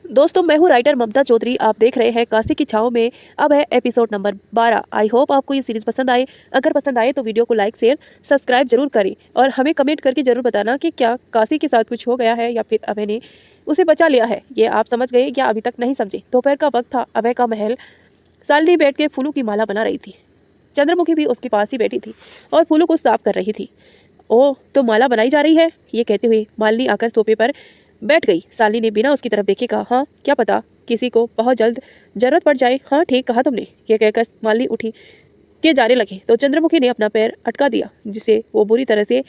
दोस्तों, मैं हूँ राइटर ममता चौधरी। आप देख रहे हैं काशी की छाँव में। अब है एपिसोड नंबर 12। आई होप आपको ये सीरीज पसंद आए। अगर पसंद आए तो वीडियो को लाइक शेयर सब्सक्राइब जरूर करें और हमें कमेंट करके जरूर बताना कि क्या काशी के साथ कुछ हो गया है या फिर अभय ने उसे बचा लिया है। ये आप समझ गए या अभी तक नहीं समझे? दोपहर का वक्त था। अभय का महल। शालिनी बैठ के फूलों की माला बना रही थी। चंद्रमुखी भी उसके पास ही बैठी थी और फूलों को साफ कर रही थी। ओ, तो माला बनाई जा रही है, ये कहते हुए मालिनी आकर सोफे पर बैठ गई। शालिनी ने बिना उसकी तरफ देखे कहा, हाँ क्या पता किसी को बहुत जल्द जरूरत पड़ जाए। हाँ ठीक कहा तुमने, ये कहकर मालिनी उठी के जाने लगे तो चंद्रमुखी ने अपना पैर अटका दिया, जिससे वो बुरी तरह से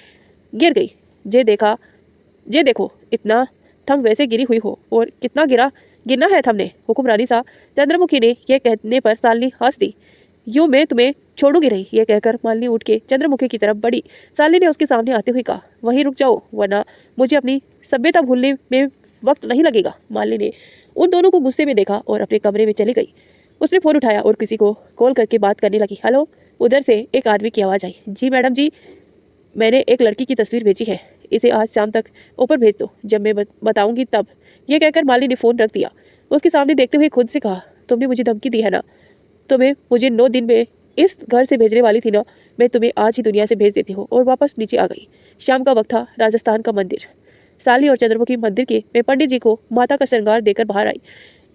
गिर गई। जे देखो, इतना थम वैसे गिरी हुई हो और कितना गिरना है थमने, हुक्मरानी सा। चंद्रमुखी ने यह कहने पर शालिनी हंस दी। यूं मैं तुम्हें छोड़ूंगी नहीं, ये कहकर मालिनी उठ के चंद्रमुखी की तरफ बढ़ी। शालिनी ने उसके सामने आते हुए कहा, वहीं रुक जाओ वरना मुझे अपनी सभ्यता भूलने में वक्त नहीं लगेगा। मालिनी ने उन दोनों को गुस्से में देखा और अपने कमरे में चली गई। उसने फोन उठाया और किसी को कॉल करके बात करने लगी। हेलो। उधर से एक आदमी की आवाज़ आई। जी मैडम जी, मैंने एक लड़की की तस्वीर भेजी है, इसे आज शाम तक ऊपर भेज दो, जब मैं बताऊंगी तब। यह कहकर मालिनी ने फ़ोन रख दिया। उसके सामने देखते हुए खुद से कहा, तुमने मुझे धमकी दी है ना? तुम्हें मुझे 9 दिन में इस घर से भेजने वाली थी ना? मैं तुम्हें आज ही दुनिया से भेज देती हूँ। और वापस नीचे आ गई। शाम का वक्त था। राजस्थान का मंदिर। साली और चंद्रमुखी मंदिर के में पंडित जी को माता का श्रृंगार देकर बाहर आई।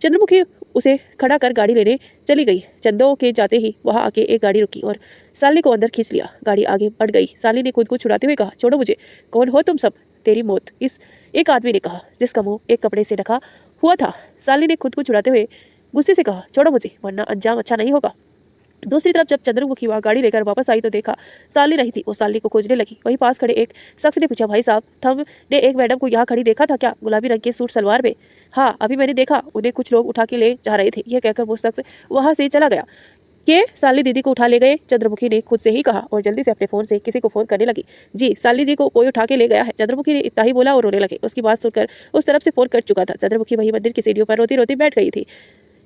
चंद्रमुखी उसे खड़ा कर गाड़ी लेने चली गई। चंदो के जाते ही वहां आके एक गाड़ी रुकी और साली को अंदर खींच लिया। गाड़ी आगे बढ़ गई। साली ने खुद को छुड़ाते हुए कहा, छोड़ो मुझे। कौन हो तुम सब? तेरी मौत, इस एक आदमी ने कहा, जिसका मुंह एक कपड़े से ढका हुआ था। साली ने खुद को छुड़ाते हुए गुस्से से कहा, छोड़ो मुझे वरना अंजाम अच्छा नहीं होगा। दूसरी तरफ जब चंद्रमुखी वह गाड़ी लेकर वापस आई तो देखा साली नहीं थी। वो साली को खोजने लगी। वहीं पास खड़े एक शख्स ने पूछा, भाई साहब, तुमने एक मैडम को यहाँ खड़ी देखा था क्या, गुलाबी रंग के सूट सलवार में? हाँ, अभी मैंने देखा, उन्हें कुछ लोग उठा के ले जा रहे थे। यह कहकर वो शख्स वहां से चला गया। के साली दीदी को उठा ले गए, चंद्रमुखी ने खुद से ही कहा और जल्दी से अपने फोन से किसी को फोन करने लगी। जी, साली जी को कोई उठा के ले गया है। चंद्रमुखी ने इतना ही बोला और रोने लगे। उसकी बात सुनकर उस तरफ से फोन कट चुका था। चंद्रमुखी वही मंदिर की सीढ़ियों पर रोती रोती बैठ गई थी।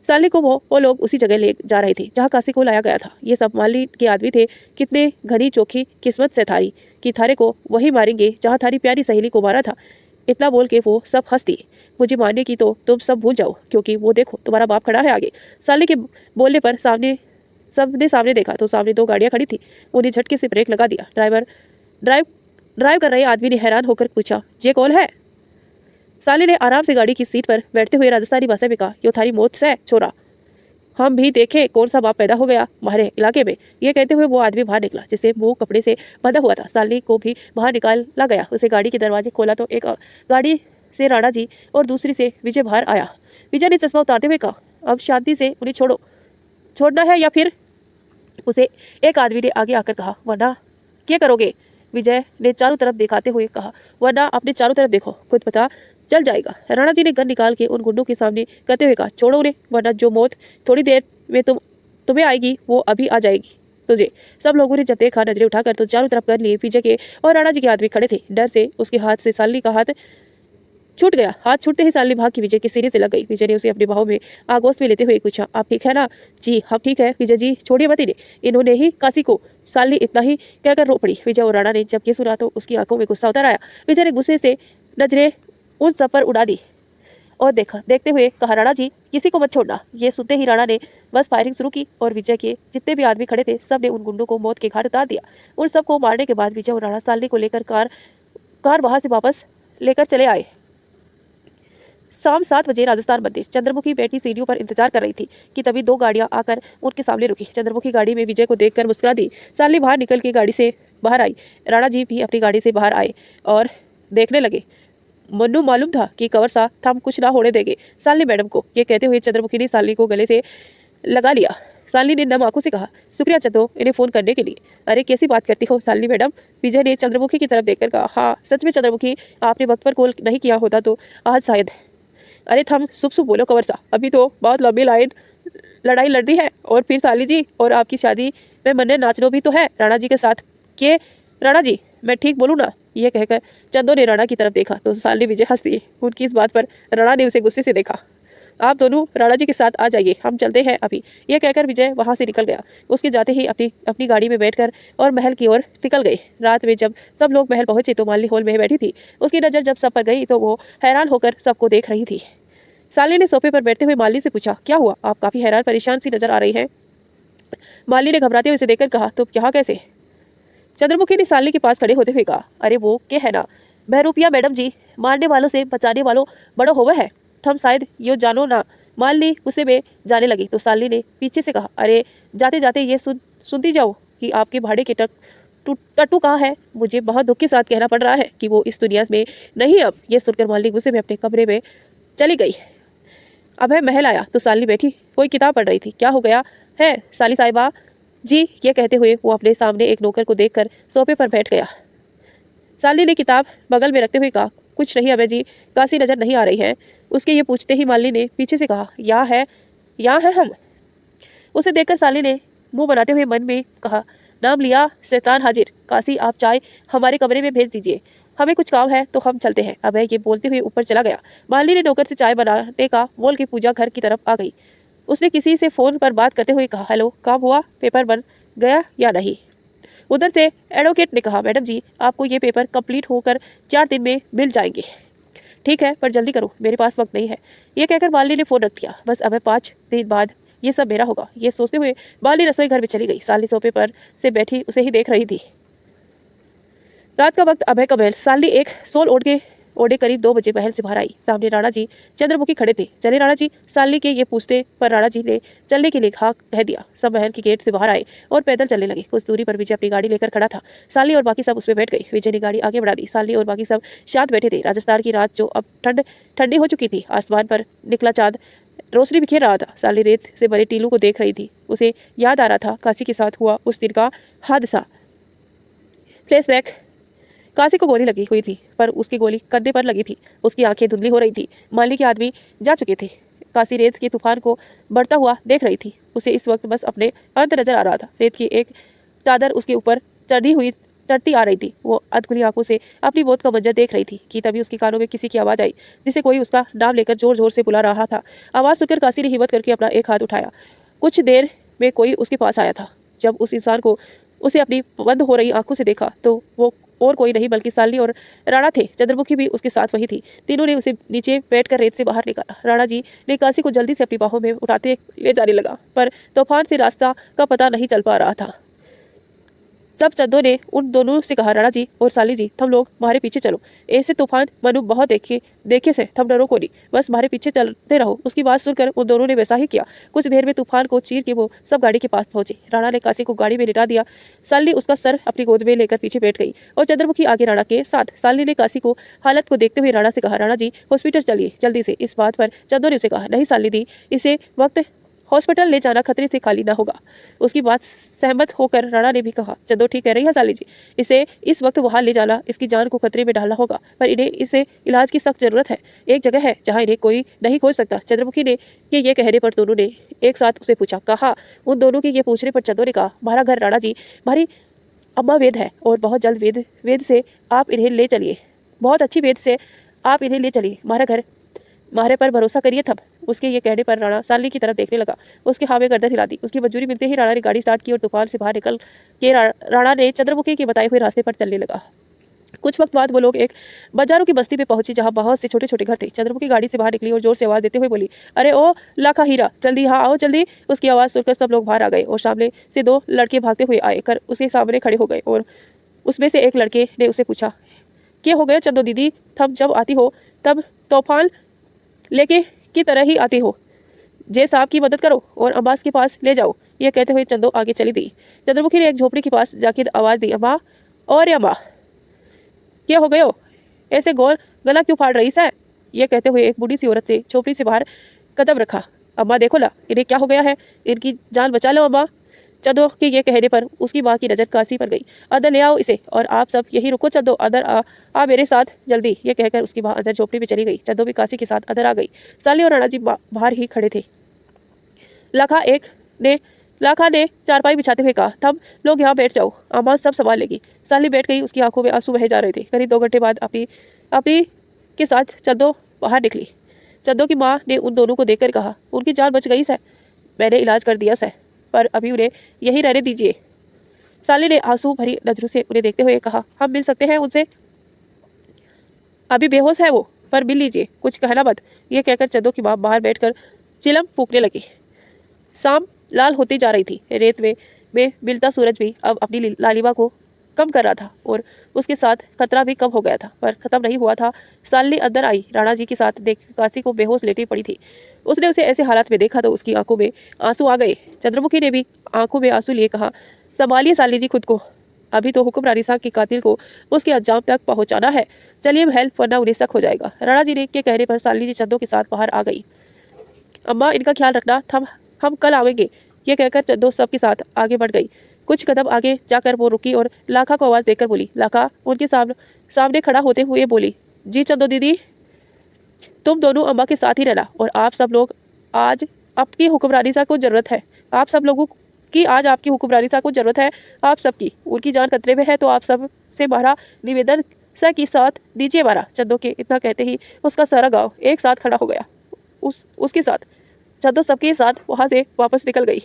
साली को वो लोग उसी जगह ले जा रहे थे जहाँ काशी को लाया गया था। ये सब माली के आदमी थे। कितने घनी चोखी किस्मत से थारी कि थारे को वही मारेंगे जहाँ थारी प्यारी सहेली को मारा था। इतना बोल के वो सब हंस दिए। मुझे मारने की तो तुम सब भूल जाओ, क्योंकि वो देखो तुम्हारा बाप खड़ा है आगे। साली के बोलने पर सबने सामने देखा तो सामने 2 गाड़ियां खड़ी थी। उन्हें झटके से ब्रेक लगा दिया। ड्राइव ड्राइव कर रहे आदमी ने हैरान होकर पूछा, ये कौन है? साली ने आराम से गाड़ी की सीट पर बैठते हुए राजस्थानी भाषा में कहा, यो थारी मौत से छोरा, हम भी देखे कौन सा बाप पैदा हो गया हमारे इलाके में। ये कहते हुए वो आदमी बाहर निकला, जिसे मुंह कपड़े से बंधा हुआ था। साली को भी बाहर निकाला गया। उसे गाड़ी के दरवाजे खोला तो एक गाड़ी से राणा जी और दूसरी से विजय बाहर आया। विजय ने चश्मा उतारते हुए कहा, अब शांति से उन्हें छोड़ना है या फिर? उसे एक आदमी ने आगे आकर कहा, वरना क्या करोगे? विजय ने चारों तरफ दिखाते हुए कहा, वरना अपने चारों तरफ देखो, खुद पता चल जाएगा। राणा जी ने गन निकाल के उन गुंडों के सामने करते हुए कहा, छोड़ो उन्हें, वरना जो मौत थोड़ी देर में तुम्हें आएगी वो अभी आ जाएगी तुझे। सब लोगों ने जब देखा नजरें उठाकर तो चारों तरफ गन लिए विजय के और राणा जी के आदमी खड़े थे। डर से उसके हाथ से साली का हाथ छूट गया। हाथ छूटते ही साली भाग के विजय के सीने से लग गई। विजय ने उसे अपने बाहों में आगोश में लेते हुए पूछा, आप ठीक है ना? जी हम ठीक है विजय जी, छोड़िए मत इन्हें, इन्होंने ही काशी को। साली इतना ही कहकर रो पड़ी। विजय और राणा ने जब ये सुना तो उसकी आंखों में गुस्सा उतर आया। विजय ने गुस्से से नजरें उन सब पर उड़ा दी और देखते हुए कहा, राणा जी किसी को मत छोड़ना। ये सुनते ही राणा ने बस फायरिंग शुरू की और विजय के जितने भी आदमी खड़े थे सब ने उन गुंडों को मौत के घाट उतार दिया। उन सबको मारने के बाद विजय और राणा साली को लेकर कार वहां से वापस लेकर चले आए। शाम 7 बजे राजस्थान मंदिर। चंद्रमुखी बैठी सीढ़ियों पर इंतजार कर रही थी कि तभी 2 गाड़ियां आकर उनके सामने रुकी। चंद्रमुखी गाड़ी में विजय को देखकर मुस्कुरा दी। साली बाहर निकल के गाड़ी से बाहर आई। राणा जी भी अपनी गाड़ी से बाहर आए और देखने लगे। मन्नू मालूम था कि कंवर सा थम कुछ ना होने देंगे साली मैडम को। ये कहते हुए चंद्रमुखी ने साली को गले से लगा लिया। साली ने नम आंखों से कहा, शुक्रिया चंदो इन्हें फ़ोन करने के लिए। अरे कैसी बात करती हो साली मैडम? विजय ने चंद्रमुखी की तरफ देखकर कहा, हाँ सच में चंद्रमुखी, आपने वक्त पर कॉल नहीं किया होता तो आज शायद। अरे थम शुभ बोलो कंवर सा, अभी तो बहुत लंबी लड़ाई लड़नी है। और फिर साली जी और आपकी शादी में मन्ने नाचनो भी तो है राणा जी के साथ। के राणा जी, मैं ठीक बोलूँ ना? यह कहकर चंदो ने राणा की तरफ देखा तो साली विजय हंस दिए। उनकी इस बात पर राणा ने उसे गुस्से से देखा। आप दोनों राणा जी के साथ आ जाइए, हम चलते हैं अभी। यह कहकर विजय वहां से निकल गया। उसके जाते ही अपनी गाड़ी में बैठकर और महल की ओर निकल गई। रात में जब सब लोग महल पहुंचे तो मालिनी हॉल में बैठी थी। उसकी नज़र जब सब पर गई तो वो हैरान होकर सबको देख रही थी। साली ने सोफे पर बैठते हुए मालिनी से पूछा, क्या हुआ? आप काफी हैरान परेशान सी नजर आ रही हैं। मालिनी ने घबराते हुए उसे देखकर कहा, तो यहाँ कैसे? चंद्रमुखी ने साली के पास खड़े होते हुए कहा, अरे वो क्या है ना, बहरूपिया मैडम जी, मारने वालों से बचाने वालों बड़ा होवा है, तुम शायद यो जानो ना। मालिनी गुस्से में जाने लगी तो साली ने पीछे से कहा, अरे जाते जाते ये सुनती जाओ कि आपके भाड़े के टट्टू कहाँ है। मुझे बहुत दुख के साथ कहना पड़ रहा है कि वो इस दुनिया में नहीं अब। ये सुनकर मालिनी गुस्से में अपने कमरे में चली गई। अब है महल आया तो साली बैठी कोई किताब पढ़ रही थी। क्या हो गया है साली साहिबा जी? ये कहते हुए वो अपने सामने एक नौकर को देखकर सोफे पर बैठ गया। साली ने किताब बगल में रखते हुए कहा, कुछ नहीं अबे जी, काशी नजर नहीं आ रही है। उसके ये पूछते ही मालिनी ने पीछे से कहा, यहाँ है हम। उसे देखकर साली ने मुंह बनाते हुए मन में कहा, नाम लिया शैतान हाजिर। काशी आप चाय हमारे कमरे में भेज दीजिए, हमें कुछ काम है तो हम चलते हैं। अभय ये बोलते हुए ऊपर चला गया। मालिनी ने नौकर से चाय बनाने का बोल के पूजा घर की तरफ आ गई। उसने किसी से फोन पर बात करते हुए कहा, हेलो, काम हुआ? पेपर बन गया या नहीं? उधर से एडवोकेट ने कहा, मैडम जी आपको ये पेपर कंप्लीट होकर 4 दिन में मिल जाएंगे। ठीक है पर जल्दी करो, मेरे पास वक्त नहीं है। ये कहकर मालिनी ने फोन रख दिया। बस अब 5 दिन बाद ये सब मेरा होगा। ये सोचते हुए मालिनी रसोई घर में चली गई। साली सोफे पर से बैठी उसे ही देख रही थी। रात का वक्त अभय का महल। साली एक सोल ओढ़े करीब 2 बजे महल से बाहर आई। सामने राणा जी चंद्रमुखी खड़े थे। चले राणा जी? साली के ये पूछते पर राणा जी ने चलने के लिए हाँ कह दिया। सब महल के गेट से बाहर आए और पैदल चलने लगे। कुछ दूरी पर विजय अपनी गाड़ी लेकर खड़ा था। साली और बाकी सब उसमें बैठ गई। विजय ने गाड़ी आगे बढ़ा दी। साली और बाकी सब शांत बैठे थे। राजस्थान की रात जो अब ठंडी हो चुकी थी। आसमान पर निकला चांद रोशनी बिखेर रहा था। साली रेत से बने टीलों को देख रही थी। उसे याद आ रहा था काशी के साथ हुआ उस दिन का हादसा। फ्लैशबैक। काशी को गोली लगी हुई थी पर उसकी गोली कंधे पर लगी थी। उसकी आंखें धुंधली हो रही थी। माली के आदमी जा चुके थे। काशी रेत के तूफान को बढ़ता हुआ देख रही थी। उसे इस वक्त बस अपने अंत नजर आ रहा था। रेत की एक चादर उसके ऊपर चढ़ती आ रही थी। वो अधखुली आंखों से अपनी मौत का मंजर देख रही थी कि तभी उसके कानों में किसी की आवाज आई, जिसे कोई उसका नाम लेकर जोर जोर से बुला रहा था। आवाज सुनकर काशी ने हिम्मत करके अपना एक हाथ उठाया। कुछ देर में कोई उसके पास आया था। जब उस इंसान को उसे अपनी बंद हो रही आंखों से देखा तो वो और कोई नहीं बल्कि साली और राणा थे। चंद्रमुखी भी उसके साथ वही थी। तीनों ने उसे नीचे बैठकर रेत से बाहर निकाला। राणा जी ने काशी को जल्दी से अपनी बाहों में उठाते ले जाने लगा पर तूफान से रास्ता का पता नहीं चल पा रहा था। तब चंदो ने उन दोनों से कहा, राणा जी और साली जी तुम लोग हमारे पीछे चलो। ऐसे तूफान मनु बहुत देखे से तुम डरो को नहीं, बस हमारे पीछे चलते रहो। उसकी बात सुनकर उन दोनों ने वैसा ही किया। कुछ देर में तूफान को चीर के वो सब गाड़ी के पास पहुंचे। राणा ने काशी को गाड़ी में लिटा दिया। साली उसका सर अपनी गोद में लेकर पीछे बैठ गई और चंद्रमुखी आगे राणा के साथ। साली ने काशी को हालत को देखते हुए राणा से कहा, राणा जी हॉस्पिटल चलिए जल्दी से। इस बात पर चंदो ने उसे कहा, नहीं साली दी, इसे वक्त हॉस्पिटल ले जाना खतरे से खाली ना होगा। उसकी बात सहमत होकर राणा ने भी कहा, चंदो ठीक कह रही है साली जी, इसे इस वक्त वहां ले जाना इसकी जान को खतरे में डालना होगा, पर इन्हें इसे इलाज की सख्त जरूरत है। एक जगह है जहां इन्हें कोई नहीं खोज सकता। चंद्रमुखी ने ये कहने पर दोनों ने एक साथ उसे पूछा, कहा? उन दोनों के ये पूछने पर चंदो ने कहा, हमारा घर राणा जी, हमारी अम्मा वेद है और बहुत जल्द वेद से आप इन्हें ले चलिए। बहुत अच्छी वेद से आप इन्हें ले चलिए। हमारा घर, हमारे पर भरोसा करिए। तब उसके ये कहने पर राणा साली की तरफ देखने लगा। उसके हाँ में गर्दन हिला दी। उसकी मंजूरी मिलते ही राणा ने गाड़ी स्टार्ट की और तूफान से बाहर निकल के राणा ने चंद्रमुखी के बताए हुए रास्ते पर चलने लगा। कुछ वक्त बाद वो लोग एक बाजारों की बस्ती पे पहुंचे जहां बहुत से छोटे छोटे घर थे। चंद्रमुखी गाड़ी से बाहर निकली और जोर से आवाज देते हुए बोली, अरे ओ लाखा हीरा, जल्दी यहाँ आओ जल्दी। उसकी आवाज़ सुनकर सब लोग बाहर आ गए और सामने से 2 लड़के भागते हुए आए कर उसके सामने खड़े हो गए और उसमें से एक लड़के ने उसे पूछा, क्या हो गया चंदो दीदी? तुम जब आती हो तब तूफान लेके की तरह ही आती हो। जय साहब की मदद करो और अब्बास के पास ले जाओ। यह कहते हुए चंदो आगे चली गई। चंद्रमुखी ने एक झोपड़ी के पास जाके आवाज़ दी, अम्मा और अम्मा, क्या हो गयो? ऐसे गला क्यों फाड़ रही है? यह कहते हुए एक बूढ़ी सी औरत ने झोपड़ी से बाहर कदम रखा। अम्मा देखो ला, इन्हें क्या हो गया है? इनकी जान बचा लो अम्मा। चंदो के ये कहने पर उसकी माँ की नज़र काशी पर गई। अंदर ले आओ इसे और आप सब यही रुको। चंदो अंदर आ मेरे साथ जल्दी। ये कहकर उसकी माँ अंदर झोपड़ी में चली गई। चंदो भी काशी के साथ अंदर आ गई। साली और राणा जी बाहर ही खड़े थे। लाखा ने चारपाई बिछाते हुए कहा, तुम लोग यहाँ बैठ जाओ, अम्मा सब संभाल लेगी। साली बैठ गई। उसकी आंखों में आंसू बह जा रहे थे। करीब 2 घंटे बाद अपनी के साथ चंदो बाहर निकली। चंदो की माँ ने उन दोनों को देखकर कहा, उनकी जान बच गई है, मैंने इलाज कर दिया है, पर अभी उन्हें यही रहने दीजिए। साली ने आंसू भरी नजरों से उन्हें देखते हुए कहा, हम मिल सकते हैं उनसे? अभी बेहोश है वो। पर मिल लीजिए, कुछ कहना मत। ये कहकर चंदो की माँ बाहर बैठकर चिलम फूकने लगी। शाम लाल होती जा रही थी। रेत में मिलता सूरज भी अब अपनी लालिमा को कम कर रहा था और उसके साथ खतरा भी कम हो गया था, पर खत्म नहीं हुआ था। सालनी अंदर आई। राणा जी के साथ देख काशी को बेहोश लेटी पड़ी थी। उसने उसे ऐसे हालात में देखा तो उसकी आंखों में आंसू आ गए। चंद्रमुखी ने भी आंखों में आंसू लिए कहा, संभालिए सालनी जी खुद को, अभी तो हुक्म रानी साहब के कातिल को उसके अंजाम तक पहुंचाना है। चलिए हेल्प, वरना उन्हें शक हो जाएगा। राणा जी ने के कहने पर सालनी जी चंदो के साथ बाहर आ गई। अम्मा, इनका ख्याल रखना, हम कल आवेंगे। ये कहकर चंदो सबके साथ आगे बढ़ गई। कुछ कदम आगे जाकर वो रुकी और लाखा को आवाज देकर बोली। लाखा उनके सामने खड़ा होते हुए बोली, जी चंदो दीदी, तुम दोनों अम्मा के साथ ही रहना और आप सब लोग आज आपकी हुक्मरानी साहब को जरूरत है। आप सब लोगों की आज आपकी हुक्मरानी साहब को जरूरत है, आप सबकी। उनकी जान खतरे में है तो आप सब से हमारा निवेदन सर की साथ दीजिए हमारा। चंदो के इतना कहते ही उसका सारा गांव एक साथ खड़ा हो गया। उसके साथ चंदो सबके साथ वहां से वापस निकल गई।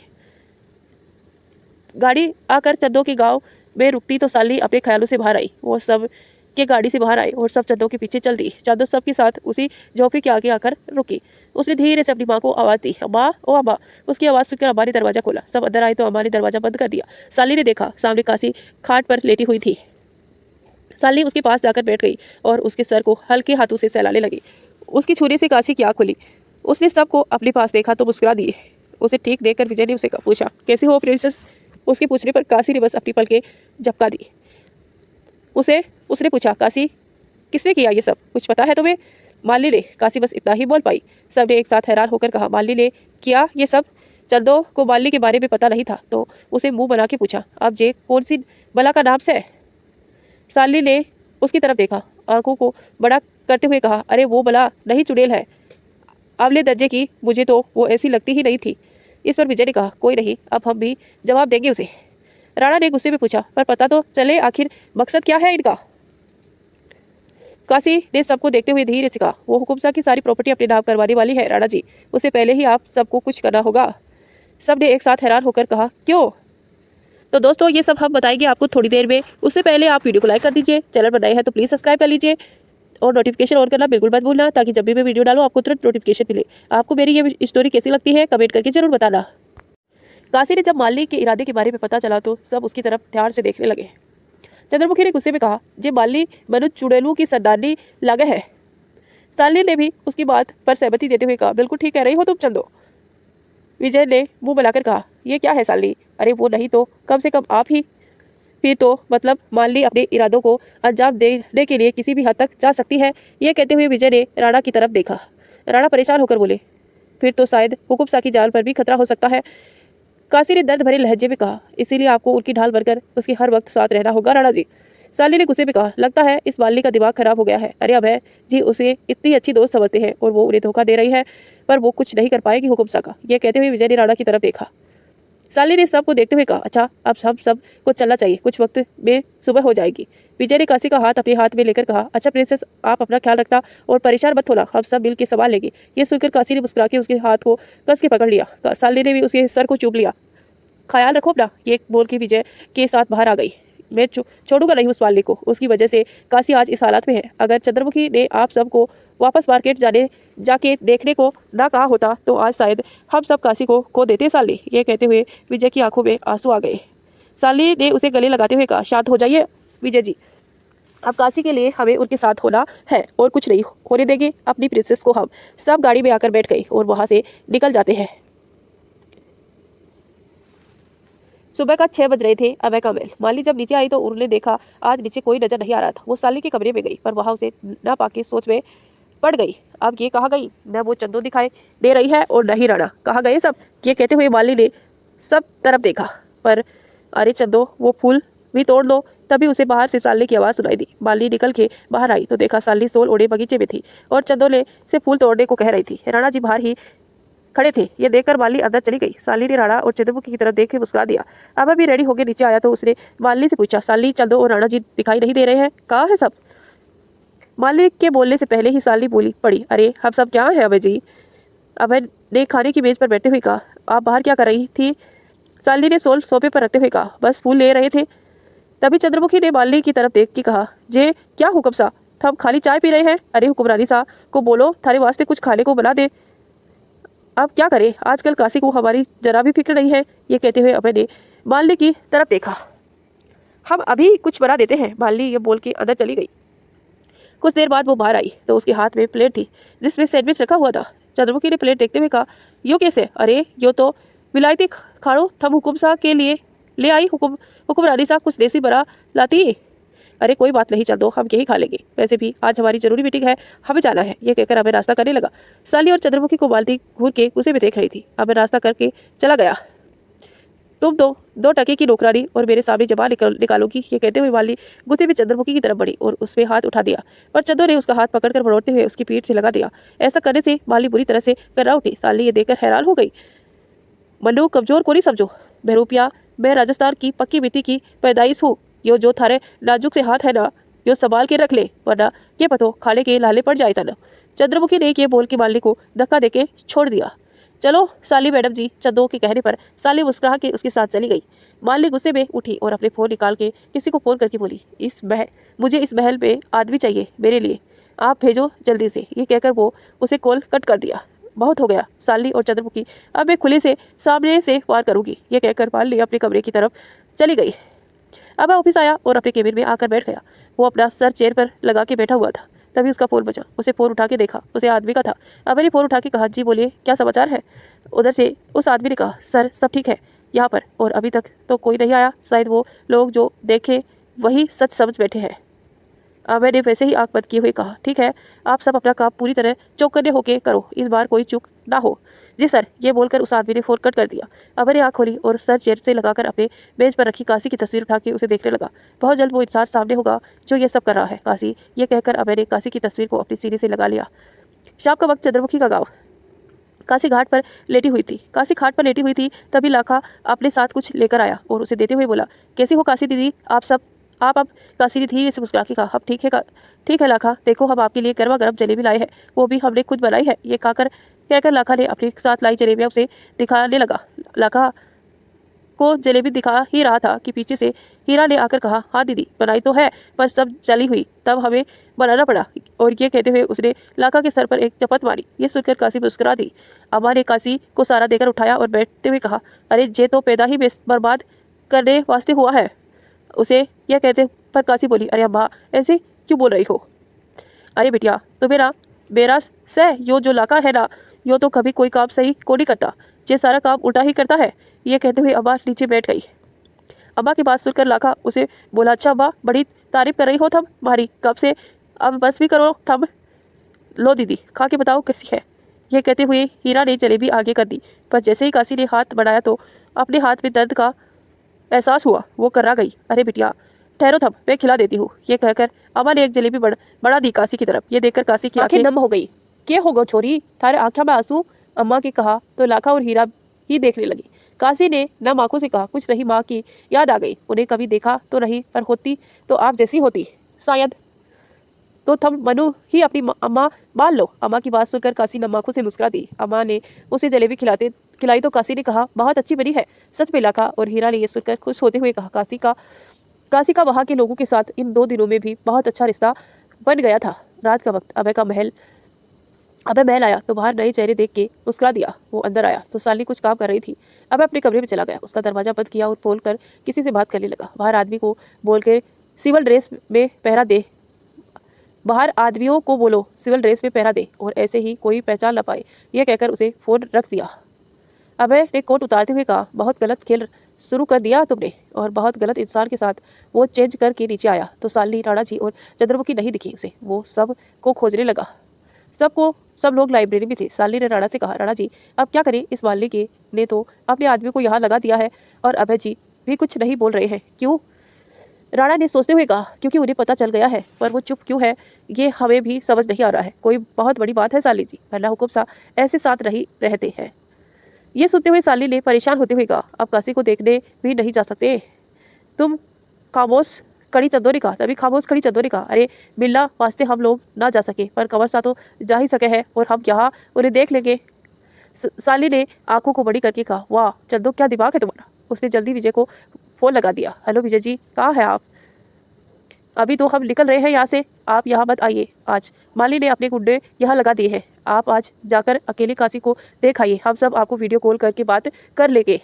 गाड़ी आकर चंदो के गांव में रुकती तो सालनी अपने ख्यालों से बाहर आई। वो सब के गाड़ी से बाहर आए और सब चंदो के पीछे चल दी। चंदो सबके साथ उसी झोपड़ी के आगे आकर रुकी। उसने धीरे से अपनी माँ को आवाज़ दी, अम्मा, ओ अम्मा। उसकी आवाज़ सुनकर अम्मा ने दरवाजा खोला। सब अंदर आए तो अम्मा ने दरवाजा बंद कर दिया। सालनी ने देखा सामने काशी खाट पर लेटी हुई थी। सालनी उसके पास जाकर बैठ गई और उसके सर को हल्के हाथों से सहलाने लगी। उसकी छुरी से काशी की आँख खुली। उसने सबको अपने पास देखा तो मुस्कुरा दिए। उसे ठीक देखकर विजय ने उसे पूछा, कैसी हो प्रिंसेस? उसके पूछने पर काशी ने बस अपनी पलकें झपका दी। उसने पूछा, काशी, किसने किया ये सब, कुछ पता है तुम्हें? माली ने। काशी बस इतना ही बोल पाई। सबने एक साथ हैरान होकर कहा, माली ने किया ये सब? चंदो को माली के बारे में पता नहीं था तो उसे मुंह बना के पूछा, अब जे कौन सी बला का नाम से? सालनी ने उसकी तरफ देखा, आंखों को बड़ा करते हुए कहा, अरे वो बला नहीं, चुड़ैल है, अगले दर्जे की। मुझे तो वो ऐसी लगती ही नहीं थी। इस पर विजय ने कहा, कोई नहीं, अब हम भी जवाब देंगे उसे। राणा ने गुस्से में पूछा, पर पता तो चले आखिर मकसद क्या है इनका? काशी ने सबको देखते हुए धीरे से कहा, वो हुकुम शाह की सारी प्रॉपर्टी अपने नाम करवाने वाली है राणा जी, उससे पहले ही आप सबको कुछ करना होगा। सब ने एक साथ हैरान होकर कहा, क्यों? तो दोस्तों ये सब हम बताएंगे आपको थोड़ी देर में। उससे पहले आप वीडियो को लाइक कर दीजिए, चैनल पर नए हैं तो प्लीज़ सब्सक्राइब कर लीजिए और नोटिफिकेशन ऑन करना बिल्कुल मत भूलना, ताकि जब भी मैं वीडियो डालूं आपको तुरंत नोटिफिकेशन मिले। आपको मेरी ये स्टोरी कैसी लगती है कमेंट करके जरूर बताना। काशी ने जब मालिनी के इरादे के बारे में पता चला तो सब उसकी तरफ ध्यान से देखने लगे। चंद्रमुखी ने गुस्से में कहा, जे मालिनी मनु चुड़ैलों की सरदारनी लगे है। सालनी ने भी उसकी बात पर सहमति देते हुए कहा, बिल्कुल ठीक कह रही हो तुम चंदो। विजय ने मुंह बनाकर कहा, ये क्या है सालनी? अरे वो नहीं तो कम से कम आप ही। फिर तो मतलब मालिनी अपने इरादों को अंजाम देने के लिए किसी भी हद तक जा सकती है। ये कहते हुए विजय ने राणा की तरफ देखा। राणा परेशान होकर बोले, फिर तो शायद हुकुम शाह की जान पर भी खतरा हो सकता है। काशी ने दर्द भरे लहजे में कहा, इसीलिए आपको उनकी ढाल बनकर उसके हर वक्त साथ रहना होगा राणा जी। साली ने गुस्से में कहा, लगता है इस मालिनी का दिमाग खराब हो गया है। अरे अभय जी उसे इतनी अच्छी दोस्त समझते हैं और वो उन्हें धोखा दे रही है, पर वो कुछ नहीं कर पाएगी हुकुम शाह का। यह कहते हुए विजय ने राणा की तरफ देखा। साली ने सबको देखते हुए कहा, अच्छा अब हम सब को चलना चाहिए, कुछ वक्त में सुबह हो जाएगी। विजय ने काशी का हाथ अपने हाथ में लेकर कहा, अच्छा प्रिंसेस, आप अपना ख्याल रखना और परेशान मत होना, हम सब मिल के संभाल लेंगे। ये सुनकर काशी ने मुस्कुरा के उसके हाथ को कस के पकड़ लिया। साली ने भी उसके सर को चूम लिया। ख्याल रखो अपना, ये बोल के विजय के साथ बाहर आ गई। मैं छोड़ूंगा नहीं उस वाली को, उसकी वजह से काशी आज इस हालत में है। अगर चंद्रमुखी ने आप सबको वापस मार्केट जाके देखने को ना कहा होता तो आज शायद हम सब काशी को खो देते साली। ये कहते हुए विजय की आंखों में आंसू आ गए। साली ने उसे गले लगाते हुए कहा, शांत हो जाइए विजय जी, अब काशी के लिए हमें उनके साथ होना है और कुछ नहीं होने देंगे अपनी प्रिंसेस को। हम सब गाड़ी में आकर बैठ गए और वहां से निकल जाते हैं। सुबह का 6 बज रहे थे। अभय का महल। माली जब नीचे आई तो उन्होंने देखा आज नीचे कोई नजर नहीं आ रहा था। वो साली के कमरे में गई पर वहां उसे न पाके सोच में पड़ गई। अब ये कहाँ गई? न वो चंदो दिखाई दे रही है और न ही राणा। कहाँ गए सब? ये कहते हुए माली ने सब तरफ देखा, पर अरे चंदो वो फूल भी तोड़ लो। तभी उसे बाहर से साली की आवाज़ सुनाई दी। माली निकल के बाहर आई तो देखा साली सोल ओढ़े बगीचे में थी और चंदो ने से फूल तोड़ने को कह रही थी। राणा जी बाहर ही खड़े थे। ये देखकर माली अंदर चली गई। साली ने राणा और चंद्रमुखी की तरफ देख के मुस्कुरा दिया। अब भी रेडी होकर नीचे आया तो उसने माली से पूछा, साली, चंदो और राणा जी दिखाई नहीं दे रहे हैं, कहाँ है सब? माली के बोलने से पहले ही साली बोली पड़ी, अरे हम सब क्या है अभय जी? अभय ने खाने की मेज पर बैठते हुए कहा, आप बाहर क्या कर रही थी? साली ने सोल सोफे पर रखते हुए कहा, बस फूल ले रहे थे। तभी चंद्रमुखी ने माली की तरफ देख के कहा, जे क्या हुक्म सा? हम खाली चाय पी रहे हैं। अरे हुक्मरानी साहब को बोलो थारे वास्ते कुछ खाने को बना दे। अब क्या करें, आजकल काशी को हमारी जरा भी फिक्र नहीं है। ये कहते हुए अभय ने मालिनी की तरफ देखा। हम अभी कुछ बना देते हैं, मालिनी ये बोल के अंदर चली गई। कुछ देर बाद वो बाहर आई तो उसके हाथ में प्लेट थी जिसमें सैंडविच रखा हुआ था। चंद्रमुखी ने प्लेट देखते हुए कहा, यो कैसे? अरे यो तो विलायती खाड़ो थम हुकुम साहब के लिए ले आई। हुकुमरानी साहब कुछ देसी बना लाती। अरे कोई बात नहीं, चल दो, हम यही खा लेंगे। वैसे भी आज हमारी जरूरी मीटिंग है, हमें जाना है। ये कहकर अबे नाश्ता करने लगा। साली और चंद्रमुखी को बाल्टी घूर के गुस्से में देख रही थी। अबे नाश्ता करके चला गया। तुम तो 2 टके की नौकरानी और मेरे सामने जबान निकालोगी। ये कहते हुए वाली गुस्से में चंद्रमुखी की तरफ बढ़ी और उसमें हाथ उठा दिया, पर चंदो ने उसका हाथ पकड़कर बढ़ोतते हुए उसकी पीठ से लगा दिया। ऐसा करने से वाली बुरी तरह से कर्रा उठी। साली ये देखकर हैरान हो गई। मनु कमजोर को नहीं समझो, बहरूपिया मैं राजस्थान की पक्की मिट्टी की पैदाइश हूँ। यो जो थारे नाजुक से हाथ है ना, यो संभाल के रख ले, वरना ये पतो खाले के लाले पड़ जाए था। चंद्रमुखी ने ये बोल के माली को धक्का देके छोड़ दिया। चलो साली मैडम जी। चंदो के कहने पर साली मुस्कुरा के उसके साथ चली गई। माली गुस्से में उठी और अपने फ़ोन निकाल के किसी को फ़ोन करके बोली, मुझे इस महल में आदमी चाहिए मेरे लिए, आप भेजो जल्दी से। ये कहकर वो उसे कॉल कट कर दिया। बहुत हो गया साली और चंद्रमुखी, अब मैं खुले से सामने से वार करूंगी। ये कहकर माली अपने कमरे की तरफ चली गई। अब ऑफिस आया और अपने केबिन में आकर बैठ गया। वो अपना सर चेयर पर लगा के बैठा हुआ था। तभी उसका फ़ोन बजा। उसे फ़ोन उठा के देखा, उसे आदमी का था। अब मैंने फ़ोन उठा के कहा, जी बोलिए, क्या समाचार है? उधर से उस आदमी ने कहा, सर सब ठीक है यहाँ पर, और अभी तक तो कोई नहीं आया। शायद वो लोग जो देखे वही सच समझ बैठे हैं। मैंने वैसे ही आंख बंद किए हुए कहा, ठीक है, आप सब अपना काम पूरी तरह चौकन्ने होके करो, इस बार कोई चूक ना हो। जी सर। ये बोलकर उस आदमी ने फ़ोन कट कर दिया। अब मैंने आँख खोली और सर चेयर से लगाकर अपने मेज पर रखी काशी की तस्वीर उठा के उसे देखने लगा। बहुत जल्द वो इंसान सामने होगा जो ये सब कर रहा है। काशी। ये कहकर अब मैंने काशी की तस्वीर को अपनी सीने से लगा लिया। शाम का वक्त, चंद्रमुखी का गाँव। काशी घाट पर लेटी हुई थी। काशी घाट पर लेटी हुई थी तभी लाखा अपने साथ कुछ लेकर आया और उसे देते हुए बोला, कैसी हो काशी दीदी आप अब? काशी ने धीरे से मुस्कुरा के कहा, अब ठीक है लाखा, देखो हम आपके लिए गर्मा गर्म जलेबी लाए हैं, वो भी हमने खुद बनाई है। ये कहकर लाखा ने अपने साथ लाई जलेबियाँ उसे दिखाने लगा। लाखा को जलेबी दिखा ही रहा था कि पीछे से हीरा ने आकर कहा, हाँ दीदी बनाई तो है, पर सब जली हुई, तब हमें बनाना पड़ा। और ये कहते हुए उसने लाखा के सर पर एक चपत मारी। ये सुनकर काशी मुस्कुरा दी। अम्मा ने काशी को सारा देकर उठाया और बैठते हुए कहा, अरे जे तो पैदा ही बर्बाद करने वास्ते हुआ है उसे। यह कहते पर काशी बोली, अरे अम्मा ऐसे क्यों बोल रही हो? अरे बिटिया तो मेरा सह यो जो लाखा है ना, यो तो कभी कोई काम सही को नहीं करता, ये सारा काम उल्टा ही करता है। ये कहते हुए अम्मा नीचे बैठ गई। अम्मा की बात सुनकर लाखा उसे बोला, अच्छा अम्मा बड़ी तारीफ कर रही हो थम मारी, कब से, अब बस भी करो थम। लो दीदी खा के बताओ कैसी है। यह कहते हुए हीरा ने जलेबी आगे कर दी, पर जैसे ही काशी ने हाथ बढ़ाया तो अपने हाथ में दर्द का एहसास हुआ। वो कर्रा गई। अरे बिटिया ठहरो थम, मैं खिला देती हूँ। ये कहकर अम्मा ने एक जलेबी बढ़ा दी काशी की तरफ। ये देखकर काशी की आंखें नम हो गई। क्या होगा छोरी, थारे आंखों में आंसू? अम्मा के कहा तो लाखा और हीरा ही देखने लगी। काशी ने नम आंखों से कहा, कुछ नहीं, माँ की याद आ गई। उन्हें कभी देखा तो नहीं, पर होती तो आप जैसी होती शायद, तो थम मनु ही अपनी अम्मा मान लो। अम्मा की बात सुनकर काशी नम आंखों से मुस्कुरा दी। अम्मा ने उसे जलेबी खिलाई तो काशी ने कहा, बहुत अच्छी बनी है। सच में लाखा और हीरा ने यह सुनकर खुश होते हुए कहा, काशी का वहाँ के लोगों के साथ इन 2 दिनों में भी बहुत अच्छा रिश्ता बन गया था। रात का वक्त, अबे महल आया तो बाहर नए चेहरे देख के मुस्कुरा दिया। वो अंदर आया तो साली कुछ काम कर रही थी। अबे अपने कमरे में चला गया। उसका दरवाजा बंद किया और खोल कर किसी से बात करने लगा। बाहर आदमी को बोल के सिविल ड्रेस में पहरा दे, बाहर आदमियों को बोलो सिविल ड्रेस में पहरा दे और ऐसे ही कोई पहचान न पाए। यह कहकर उसे फ़ोन रख दिया। अबे ने कोट उतारते हुए कहा, बहुत गलत खेल शुरू कर दिया तुमने, और बहुत गलत इंसान के साथ। वो चेंज करके नीचे आया तो साली, राणा जी और चंद्रमुखी नहीं दिखी उसे। वो सब को खोजने लगा। सब लोग लाइब्रेरी में थे। साली ने राणा से कहा, राणा जी अब क्या करें, इस माली के ने तो अपने आदमी को यहाँ लगा दिया है और अभय जी भी कुछ नहीं बोल रहे हैं। क्यों? राणा ने सोचते हुए कहा, क्योंकि उन्हें पता चल गया है, पर वो चुप क्यों है ये हमें भी समझ नहीं आ रहा है। कोई बहुत बड़ी बात है साली जी, वरना हुकुम सा ऐसे साथ नहीं रहते हैं। ये सुनते हुए साली ने परेशान होते हुए कहा, अब काशी को देखने भी नहीं जा सकते। तुम खामोश खड़ी चंदोरी का। तभी खामोश खड़ी चंदोरी का, अरे बिल्ला वास्ते हम लोग ना जा सके, पर कंवर सा तो जा ही सके हैं और हम यहाँ उन्हें देख लेंगे। साली ने आंखों को बड़ी करके कहा, वाह चंदो क्या दिमाग है तुम्हारा। उसने जल्दी विजय को फ़ोन लगा दिया। हेलो विजय जी, कहाँ है आप? अभी तो हम निकल रहे हैं यहाँ से, आप यहाँ मत आइए। आज माली ने अपने गुंडे यहाँ लगा दिए हैं, आप आज जाकर अकेले काशी को देख आइए, हम सब आपको वीडियो कॉल करके बात कर लेंगे।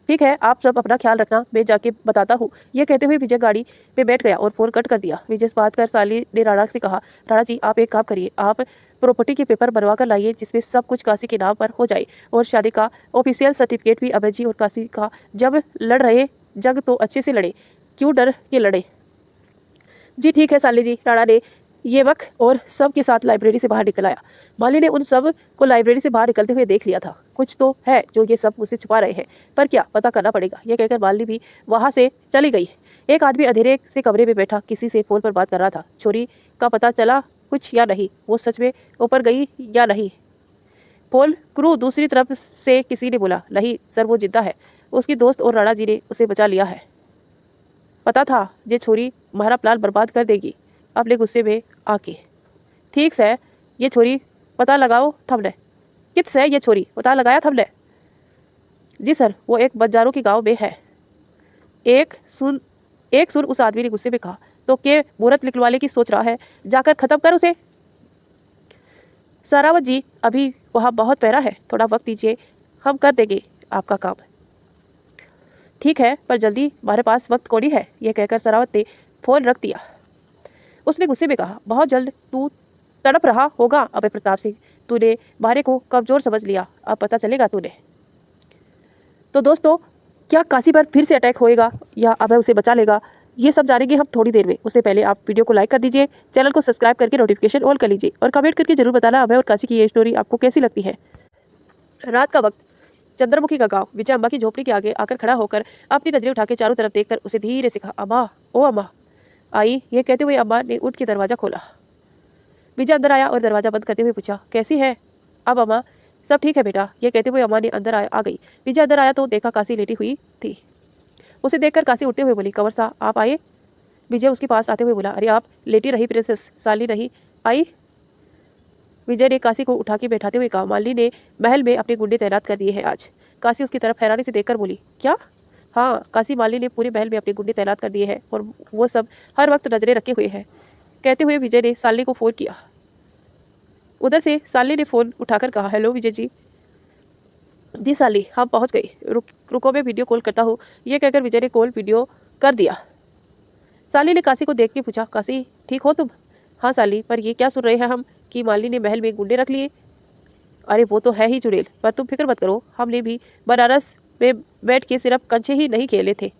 ठीक है, आप सब अपना ख्याल रखना, मैं जाके बताता हूँ। ये कहते हुए विजय गाड़ी पे बैठ गया और फ़ोन कट कर दिया। विजय से बात कर साली ने राणा से कहा, राणा जी आप एक काम करिए, आप प्रॉपर्टी के पेपर बनवा कर लाइए जिसमें सब कुछ काशी के नाम पर हो जाए, और शादी का ऑफिशियल सर्टिफिकेट भी अभय जी और काशी का। जब लड़ रहे जंग तो अच्छे से लड़े, क्यों डर के लड़े। जी ठीक है साली जी। राणा ने ये वक्त और सब के साथ लाइब्रेरी से बाहर निकल आया। माली ने उन सब को लाइब्रेरी से बाहर निकलते हुए देख लिया था। कुछ तो है जो ये सब मुझसे छुपा रहे हैं, पर क्या पता करना पड़ेगा। यह कहकर मालिनी भी वहाँ से चली गई। एक आदमी अंधेरे से कमरे में बैठा किसी से फ़ोन पर बात कर रहा था। छोरी का पता चला कुछ या नहीं, वो सच में ऊपर गई या नहीं। पोल क्रू दूसरी तरफ से किसी ने बोला, नहीं सर वो जिंदा है, उसकी दोस्त और राणा जी ने उसे बचा लिया है। पता था ये छोरी हमारा प्लान बर्बाद कर देगी। अपने गुस्से में आके, ठीक से ये छोरी पता लगाओ थमने। कित से ये छोरी पता लगाया थमने। जी सर, वो एक बंजारों के गांव में है। एक सुन उस आदमी ने गुस्से में कहा, तो के मुहूर्त लिखवाने की सोच रहा है, जाकर खत्म कर उसे। सरावत जी अभी वहाँ बहुत पहरा है, थोड़ा वक्त दीजिए, हम कर देंगे आपका काम। ठीक है, पर जल्दी, हमारे पास वक्त कौड़ी है। यह कहकर सरावत ने फोन रख दिया। उसने गुस्से में कहा, बहुत जल्द तू तड़प रहा होगा अभय प्रताप सिंह, तूने मारे को कमजोर समझ लिया, अब पता चलेगा तूने। तो दोस्तों, क्या काशी पर फिर से अटैक होएगा या अभय उसे बचा लेगा, ये सब जानेंगे हम थोड़ी देर में। उससे पहले आप वीडियो को लाइक कर दीजिए, चैनल को सब्सक्राइब करके नोटिफिकेशन ऑल कर लीजिए, और कमेंट करके जरूर बताना अभय और काशी की ये स्टोरी आपको कैसी लगती है। रात का वक्त, चंद्रमुखी का गांव। विजय अम्मा की झोपड़ी के आगे आकर खड़ा होकर अपनी नजरें उठा के चारों तरफ देखकर उसे धीरे से कहा, अम्मा, ओ अम्मा आई। ये कहते हुए अम्मा ने उठ के दरवाजा खोला। विजय अंदर आया और दरवाजा बंद करते हुए पूछा, कैसी है अब अम्मा। सब ठीक है बेटा। ये कहते हुए अम्मा ने अंदर आ गई। विजय अंदर आया तो देखा काशी लेटी हुई थी। उसे देखकर काशी उठते हुए बोली, कंवर साहब आप आए। विजय उसके पास आते हुए बोला, अरे आप लेटी रही प्रिंसेस, साली नहीं आई। विजय ने काशी को उठा के बैठाते हुए कहा, मालिनी ने महल में अपने गुंडे तैनात कर दिए हैं आज। काशी उसकी तरफ हैरानी से देखकर बोली, क्या। हाँ, काशी मालिनी ने पूरे महल में अपने गुंडे तैनात कर दिए हैं और वो सब हर वक्त नजरें रखे हुए हैं। कहते हुए विजय ने सालिनी को फ़ोन किया। उधर से सालिनी ने फ़ोन उठाकर कहा, हेलो विजय जी। जी साली, हम पहुंच गई, रुको मैं वीडियो कॉल करता हूँ। ये कहकर विजय ने कॉल वीडियो कर दिया। साली ने काशी को देख के पूछा, काशी ठीक हो तुम। हाँ साली, पर ये क्या सुन रहे हैं हम कि मालिनी ने महल में गुंडे रख लिए। अरे वो तो है ही चुड़ैल, पर तुम फिक्र मत करो, हमने भी बनारस में बैठ के सिर्फ कंचे ही नहीं खेले थे।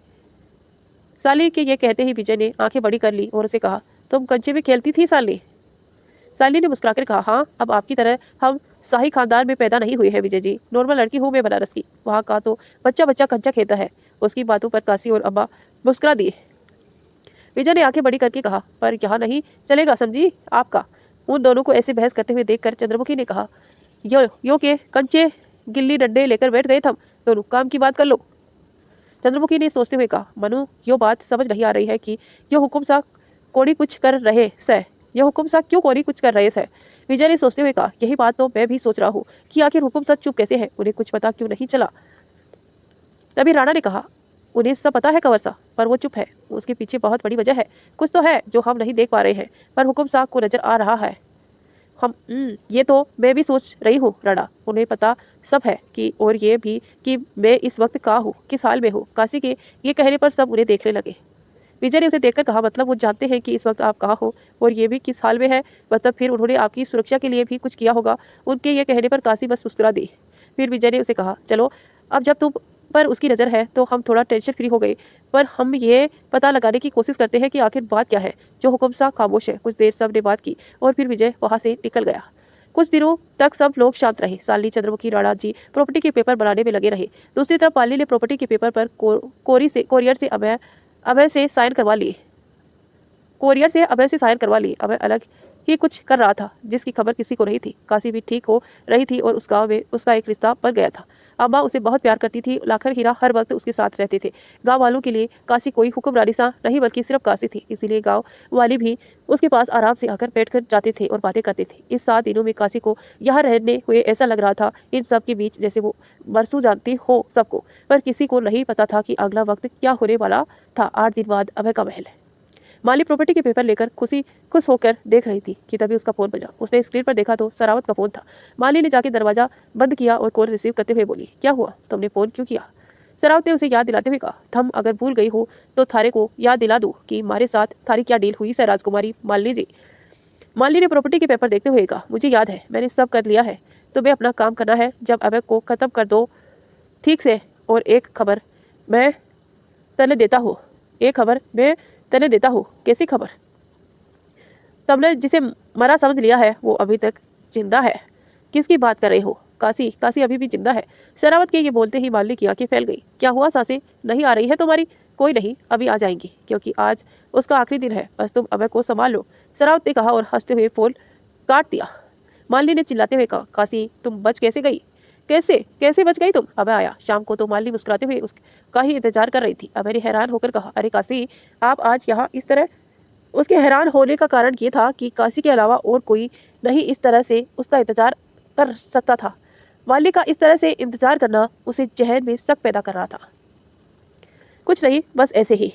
साली के ये कहते ही विजय ने आंखें बड़ी कर ली और उसे कहा, तुम कंचे में खेलती थी साली। साली ने मुस्कुराकर कहा, हाँ, अब आपकी तरह हम शाही खानदान में पैदा नहीं हुए हैं विजय जी, नॉर्मल लड़की हूँ मैं बनारस की, वहाँ का तो बच्चा बच्चा कंचा खेलता है। उसकी बातों पर काशी और अम्मा मुस्कुरा दिए। विजय ने आंखें बड़ी करके कहा, पर यहाँ नहीं चलेगा समझी आपका। उन दोनों को ऐसे बहस करते हुए देखकर चंद्रमुखी ने कहा, यो के कंचे गिल्ली डंडे लेकर बैठ गए थम, दोनों काम की बात कर लो। चंद्रमुखी ने सोचते हुए कहा, मनु यो बात समझ नहीं आ रही है कि यो हुकुम सा कोड़ी कुछ कर रहे सै, यह हुकुम सा क्यों कोड़ी कुछ कर रहे सै। विजय ने सोचते हुए कहा, यही बात तो मैं भी सोच रहा हूँ कि आखिर हुकुम सा चुप कैसे है, उन्हें कुछ पता क्यों नहीं चला। तभी राणा ने कहा, उन्हें सब पता है कंवर साहब, पर वो चुप है, उसके पीछे बहुत बड़ी वजह है, कुछ तो है जो हम नहीं देख पा रहे हैं, पर हुकुम साहब को नजर आ रहा है। हम ये तो मैं भी सोच रही हूँ राणा, उन्हें पता सब है कि, और ये भी कि मैं इस वक्त कहाँ हूँ, किस हाल में हूँ। काशी के ये कहने पर सब उन्हें देखने लगे। विजय ने उसे देखकर कहा, मतलब वो जानते हैं कि इस वक्त आप कहाँ हो और ये भी किस हाल में है, मतलब फिर उन्होंने आपकी सुरक्षा के लिए भी कुछ किया होगा। उनके ये कहने पर काशी बस मुस्कुरा दी। फिर विजय ने उसे कहा, चलो अब जब तुम पर उसकी नज़र है तो हम थोड़ा टेंशन फ्री हो गए, पर हम ये पता लगाने की कोशिश करते हैं कि आखिर बात क्या है जो हुकुम सा खामोश है। कुछ देर सब ने बात की और फिर विजय वहाँ से निकल गया। कुछ दिनों तक सब लोग शांत रहे। साली, चंद्रमुखी, राणा जी प्रॉपर्टी के पेपर बनाने में लगे रहे। दूसरी तरफ पाली ने प्रॉपर्टी के पेपर पर कोरियर से अभय से साइन करवा लिए। अभय अलग ही कुछ कर रहा था जिसकी खबर किसी को नहीं थी। काशी भी ठीक हो रही थी और उस गांव में उसका एक रिश्ता बन गया था। अम्मा उसे बहुत प्यार करती थी, लाखर हीरा हर वक्त उसके साथ रहते थे। गांव वालों के लिए काशी कोई हुक्मरानी सा नहीं बल्कि सिर्फ काशी थी, इसीलिए गांव वाले भी उसके पास आराम से आकर बैठकर जाते थे और बातें करते थे। इस 7 दिनों में काशी को यहाँ रहने हुए ऐसा लग रहा था इन सब के बीच जैसे वो बरसों जानती हो सबको, पर किसी को नहीं पता था कि अगला वक्त क्या होने वाला था। 8 दिन बाद अभय का महल। माली प्रॉपर्टी के पेपर लेकर खुश होकर देख रही थी कि तभी उसका फ़ोन बजा। उसने स्क्रीन पर देखा तो सरावत का फ़ोन था। माली ने जाके दरवाज़ा बंद किया और कॉल रिसीव करते हुए बोली, क्या हुआ, तुमने फ़ोन क्यों किया? सरावत ने उसे याद दिलाते हुए कहा, थम अगर भूल गई हो तो थारे को याद दिला दूँ कि हमारे साथ थारी क्या डील हुई है राजकुमारी मालिनी जी। मालिनी ने प्रॉपर्टी के पेपर देखते हुए कहा, मुझे याद है, मैंने सब कर लिया है। तुम्हें अपना काम करना है, जब अवैध को ख़त्म कर दो ठीक से। और एक खबर मैं तने देता हूँ, कैसी खबर? तुमने जिसे मरा समझ लिया है वो अभी तक जिंदा है। किसकी बात कर रहे हो? काशी अभी भी जिंदा है। सरावत के ये बोलते ही मालिनी की आंखें फैल गई। क्या हुआ सासे, नहीं आ रही है तुम्हारी? कोई नहीं, अभी आ जाएंगी, क्योंकि आज उसका आखिरी दिन है। बस तुम अभय को संभाल लो, सरावत ने कहा और हंसते हुए फोन काट दिया। मालिनी ने चिल्लाते हुए कहा, काशी तुम बच कैसे गई? कैसे बच गई तुम? अभय आया शाम को तो मालिनी मुस्कुराते हुए उसका ही इंतजार कर रही थी। अभय ने हैरान होकर कहा, अरे काशी आप आज यहाँ इस तरह? उसके हैरान होने का कारण ये था कि काशी के अलावा और कोई नहीं इस तरह से उसका इंतजार कर सकता था। माली का इस तरह से इंतजार करना उसे जहन में शक पैदा कर रहा था। कुछ नहीं, बस ऐसे ही।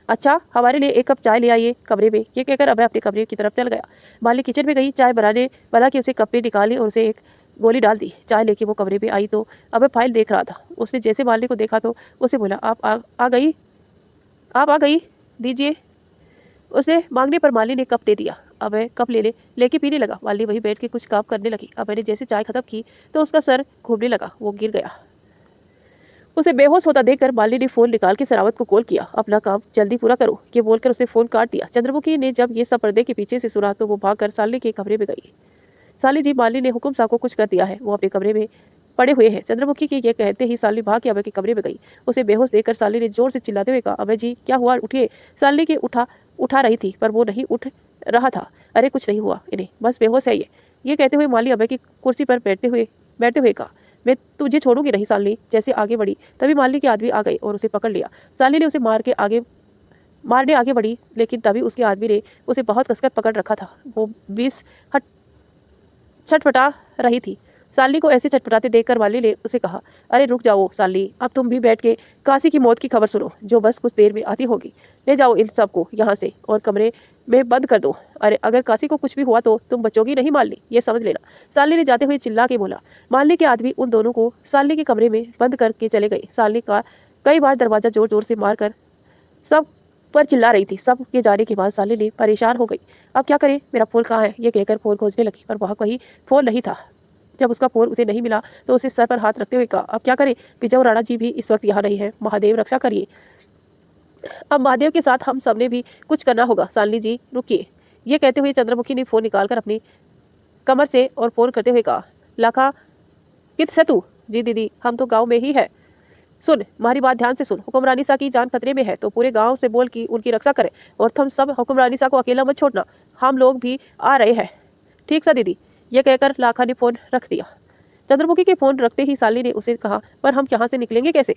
अच्छा, हमारे लिए एक कप चाय ले आइए कमरे में, ये कहकर अभय अपने कमरे की तरफ चल गया। माली किचन में गई, चाय बना के उसे कप में निकाली और उसे एक गोली डाल दी। चाय लेके वो कमरे में आई तो अभय फाइल देख रहा था। उसने जैसे माली को देखा तो उसे बोला, आप आ गई, दीजिए। उसने मांगने पर माली ने कप दे दिया। अभय कप लेके पीने लगा। माली वहीं बैठ के कुछ काम करने लगी। अभय ने जैसे चाय खत्म की तो उसका सर घूमने लगा, वो गिर गया। उसे बेहोश होता देखकर माली ने फोन निकाल के सरावत को कॉल किया। अपना काम जल्दी पूरा करो, ये बोलकर उसे फोन काट दिया। चंद्रमुखी ने जब ये सब पर्दे के पीछे से सुना तो वो भागकर साली के कमरे में गई। साली जी, माली ने हुकुम साहब को कुछ कर दिया है, वो अपने कमरे में पड़े हुए हैं। चंद्रमुखी के ये कहते ही साली भाग के अभय के कमरे में गई। उसे बेहोश देखकर साली ने जोर से चिल्लाते हुए कहा, अभय जी क्या हुआ, उठिए। साली के उठा रही थी पर वो नहीं उठ रहा था। अरे कुछ नहीं हुआ इन्हें, बस बेहोश है ये कहते हुए माली अभय की कुर्सी पर बैठते हुए कहा, मैं तुझे छोड़ूंगी नहीं। साली जैसे आगे बढ़ी तभी माली के आदमी आ गए और उसे पकड़ लिया। साली ने उसे मारने आगे बढ़ी, लेकिन तभी उसके आदमी ने उसे बहुत कसकर पकड़ रखा था। वो 20 छटपटा रही थी। साली को ऐसे छटपटाते देखकर माली ने उसे कहा, अरे रुक जाओ साली, अब तुम भी बैठ के काशी की मौत की खबर सुनो, जो बस कुछ देर में आती होगी। ले जाओ इन सबको यहाँ से और कमरे में बंद कर दो। अरे अगर काशी को कुछ भी हुआ तो तुम बचोगी नहीं मालिनी, ये समझ लेना। साली ने जाते हुए चिल्ला के बोला। मालिनी के आदमी उन दोनों को साली के कमरे में बंद करके चले गए। साली का कई बार दरवाजा जोर जोर से मारकर सब पर चिल्ला रही थी। सब के जाने के बाद साली ने परेशान हो गई। अब क्या करे, मेरा फोन कहाँ है, ये कहकर फोन खोजने लगी पर वहाँ कहीं फोन नहीं था। जब उसका फोन उसे नहीं मिला तो उसे सर पर हाथ रखते हुए कहा, अब क्या करें, विजय राणा जी भी इस वक्त यहाँ नहीं है, महादेव रक्षा करिए। अब महादेव के साथ हम सबने भी कुछ करना होगा। सालिनी जी रुकिए, ये कहते हुए चंद्रमुखी ने फोन निकालकर अपनी कमर से और फोन करते हुए कहा, लाखा कित से तू? जी दीदी, हम तो गाँव में ही है। सुन, हमारी बात ध्यान से सुन। हुक्मरानी सा की जान खतरे में है तो पूरे गांव से बोल कि उनकी रक्षा करें, और तुम सब हुक्मरानी सा को अकेला मत छोड़ना, हम लोग भी आ रहे हैं। ठीक सा दीदी, ये कहकर लाखा ने फोन रख दिया। चंद्रमुखी के फोन रखते ही साली ने उसे कहा, पर हम यहाँ से निकलेंगे कैसे?